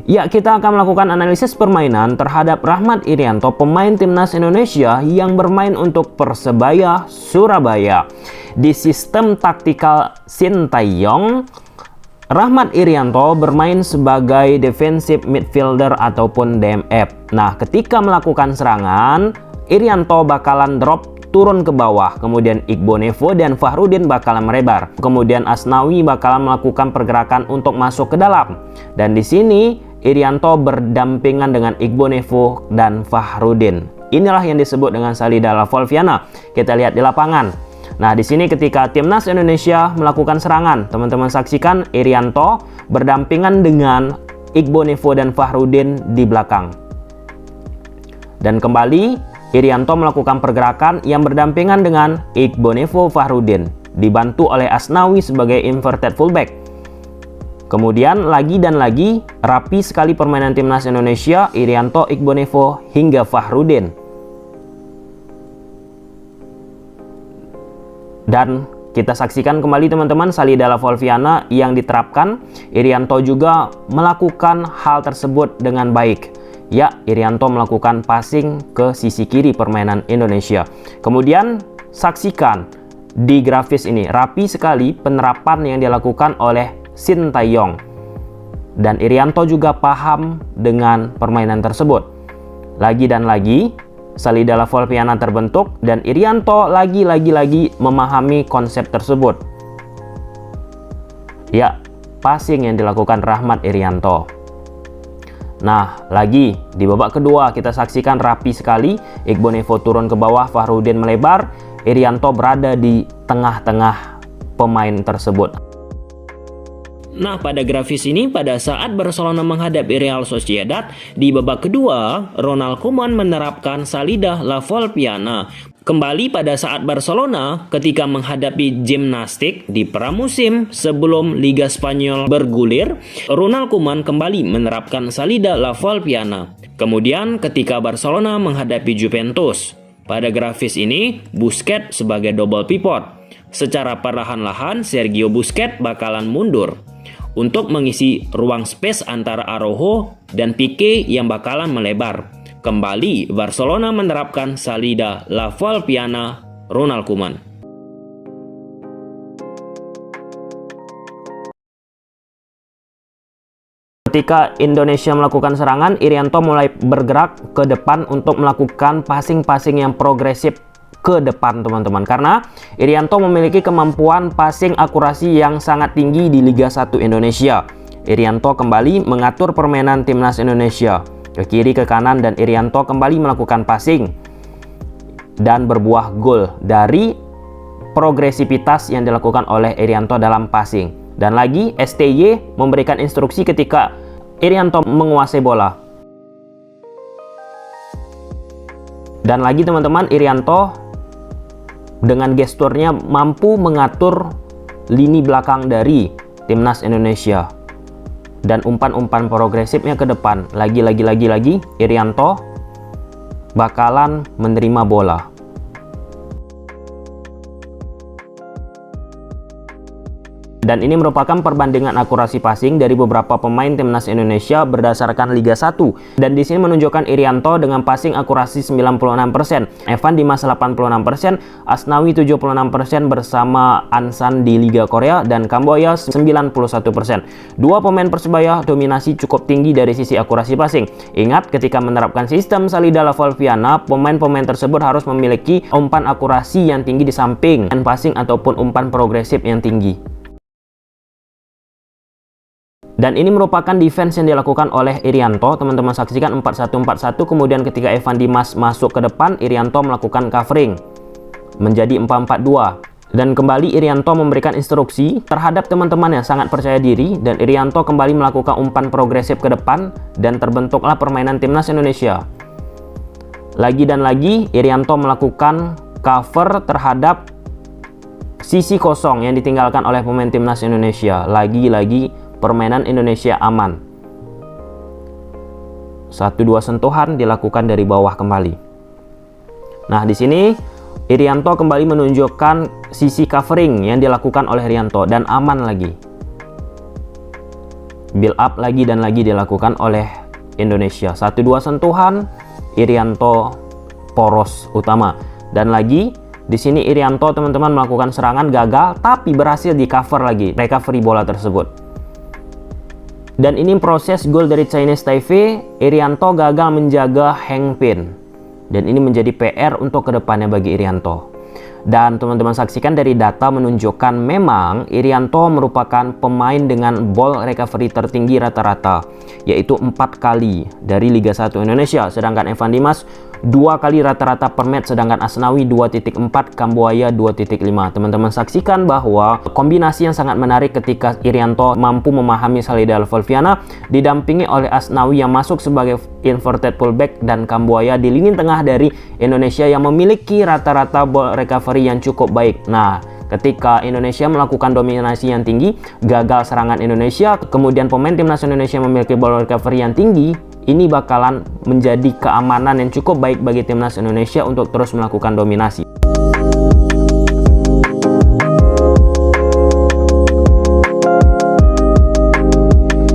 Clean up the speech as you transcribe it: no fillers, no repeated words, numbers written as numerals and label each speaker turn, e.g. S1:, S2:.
S1: Ya, kita akan melakukan analisis permainan terhadap Rahmat Irianto, pemain timnas Indonesia yang bermain untuk Persebaya Surabaya. Di sistem taktikal Sintayong, Rahmat Irianto bermain sebagai defensive midfielder ataupun DMF. Nah, ketika melakukan serangan, Irianto bakalan drop turun ke bawah, kemudian Igbonevo dan Fahrudin bakalan melebar. Kemudian Asnawi bakalan melakukan pergerakan untuk masuk ke dalam. Dan di sini Irianto berdampingan dengan Igbonevo dan Fahrudin. Inilah yang disebut dengan Salida Lavolviana. Kita lihat di lapangan. Nah, di sini ketika timnas Indonesia melakukan serangan, teman-teman saksikan Irianto berdampingan dengan Igbonevo dan Fahrudin di belakang. Dan kembali Irianto melakukan pergerakan yang berdampingan dengan Igbonevo Fahrudin, dibantu oleh Asnawi sebagai inverted fullback. Kemudian lagi dan lagi, rapi sekali permainan timnas Indonesia, Irianto, Igbonevo, hingga Fahrudin. Dan kita saksikan kembali teman-teman Salida Lavolviana yang diterapkan. Irianto juga melakukan hal tersebut dengan baik. Ya, Irianto melakukan passing ke sisi kiri permainan Indonesia. Kemudian saksikan di grafis ini, rapi sekali penerapan yang dilakukan oleh Sintayong. Dan Irianto juga paham dengan permainan tersebut. Lagi dan lagi, Salida Lavolviana terbentuk dan Irianto lagi memahami konsep tersebut. Ya, passing yang dilakukan Rahmat Irianto. Nah, lagi di babak kedua kita saksikan rapi sekali, Igbonevo turun ke bawah, Fahrudin melebar, Irianto berada di tengah-tengah pemain tersebut. Nah, pada grafis ini pada saat Barcelona menghadapi Real Sociedad di babak kedua, Ronald Koeman menerapkan Salida Lavolviana. Kembali pada saat Barcelona ketika menghadapi Gimnastik di pramusim sebelum Liga Spanyol bergulir, Ronald Koeman kembali menerapkan Salida Lavolviana. Kemudian ketika Barcelona menghadapi Juventus, pada grafis ini Busquets sebagai double pivot. Secara perlahan-lahan Sergio Busquets bakalan mundur untuk mengisi ruang space antara Araujo dan Pique yang bakalan melebar. Kembali Barcelona menerapkan Salida Lavolviana, Ronald Koeman. Ketika Indonesia melakukan serangan, Irianto mulai bergerak ke depan untuk melakukan passing-passing yang progresif ke depan teman-teman. Karena Irianto memiliki kemampuan passing akurasi yang sangat tinggi di Liga 1 Indonesia. Irianto kembali mengatur permainan timnas Indonesia. Ke kiri, ke kanan, dan Irianto kembali melakukan passing dan berbuah gol dari progresivitas yang dilakukan oleh Irianto dalam passing. Dan lagi STY memberikan instruksi ketika Irianto menguasai bola. Dan lagi teman-teman, Irianto dengan gesturnya mampu mengatur lini belakang dari timnas Indonesia. Dan umpan-umpan progresifnya ke depan. Lagi Irianto bakalan menerima bola. Dan ini merupakan perbandingan akurasi passing dari beberapa pemain timnas Indonesia berdasarkan Liga 1. Dan di sini menunjukkan Irianto dengan passing akurasi 96%, Evan Dimas 86%, Asnawi 76% bersama Ansan di Liga Korea, dan Kamboya 91%. Dua pemain Persebaya dominasi cukup tinggi dari sisi akurasi passing. Ingat, ketika menerapkan sistem Salida Lavolviana, pemain-pemain tersebut harus memiliki umpan akurasi yang tinggi di samping dan passing ataupun umpan progresif yang tinggi. Dan ini merupakan defense yang dilakukan oleh Irianto. Teman-teman saksikan 4-1-4-1. Kemudian ketika Evan Dimas masuk ke depan, Irianto melakukan covering menjadi 4-4-2. Dan kembali Irianto memberikan instruksi terhadap teman-teman yang sangat percaya diri. Dan Irianto kembali melakukan umpan progresif ke depan. Dan terbentuklah permainan timnas Indonesia. Lagi dan lagi Irianto melakukan cover terhadap sisi kosong yang ditinggalkan oleh pemain timnas Indonesia. Lagi-lagi permainan Indonesia aman. 1-2 sentuhan dilakukan dari bawah kembali. Nah, di sini Irianto kembali menunjukkan sisi covering yang dilakukan oleh Irianto dan aman lagi. build up lagi dan lagi dilakukan oleh Indonesia. 1-2 sentuhan, Irianto poros utama. Dan lagi di sini Irianto teman-teman melakukan serangan gagal, tapi berhasil di cover lagi, recovery bola tersebut. Dan ini proses gol dari Chinese Taipei. Irianto gagal menjaga Heng Pin. Dan ini menjadi PR untuk kedepannya bagi Irianto. Dan teman-teman saksikan dari data menunjukkan memang Irianto merupakan pemain dengan ball recovery tertinggi rata-rata, yaitu 4 kali dari Liga 1 Indonesia, sedangkan Evan Dimas 2 kali rata-rata per match, sedangkan Asnawi 2.4, Kambuaya 2.5. Teman-teman saksikan bahwa kombinasi yang sangat menarik ketika Irianto mampu memahami Salida Alvolviana didampingi oleh Asnawi yang masuk sebagai inverted fullback dan Kambuaya di lini tengah dari Indonesia yang memiliki rata-rata ball recovery yang cukup baik. Nah, ketika Indonesia melakukan dominasi yang tinggi, gagal serangan Indonesia, kemudian pemain timnas Indonesia memiliki ball recovery yang tinggi, ini bakalan menjadi keamanan yang cukup baik bagi timnas Indonesia untuk terus melakukan dominasi.